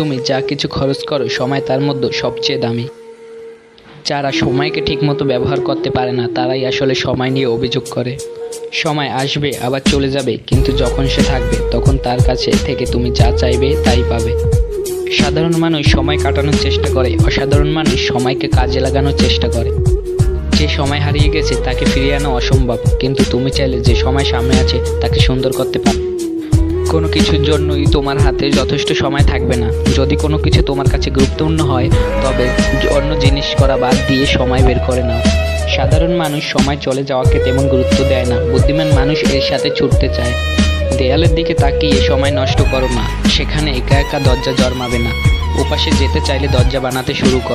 তুমি যা কিছু খরচ করো সময় তার মধ্যে সবচেয়ে দামি। যারা সময়কে ঠিকমতো ব্যবহার করতে পারে না তারাই আসলে সময় নিয়ে অভিযোগ করে। সময় আসবে আবার চলে যাবে, কিন্তু যখন সে থাকবে তখন তার কাছে থেকে তুমি যা চাইবে তাই পাবে। সাধারণ মানুষ সময় কাটানোর চেষ্টা করে, অসাধারণ মানুষ সময়কে কাজে লাগানোর চেষ্টা করে। যে সময় হারিয়ে গেছে তাকে ফিরিয়ে আনা অসম্ভব, কিন্তু তুমি চাইলে যে সময় সামনে আছে তাকে সুন্দর করতে পারো। কোনো কিছুর জন্যই তোমার হাতে যথেষ্ট সময় থাকবে না। যদি কোনো কিছু তোমার কাছে গুরুত্বপূর্ণ হয় তবে অন্য জিনিস করা বাদ দিয়ে সময় বের করে নাও। সাধারণ মানুষ সময় চলে যাওয়াকে তেমন গুরুত্ব দেয় না, বুদ্ধিমান মানুষ এর সাথে ছুটতে চায়। দেয়ালের দিকে তাকিয়ে সময় নষ্ট করো না, সেখানে একা একা দরজা জন্মাবে না। ওপাশে যেতে চাইলে দরজা বানাতে শুরু করো।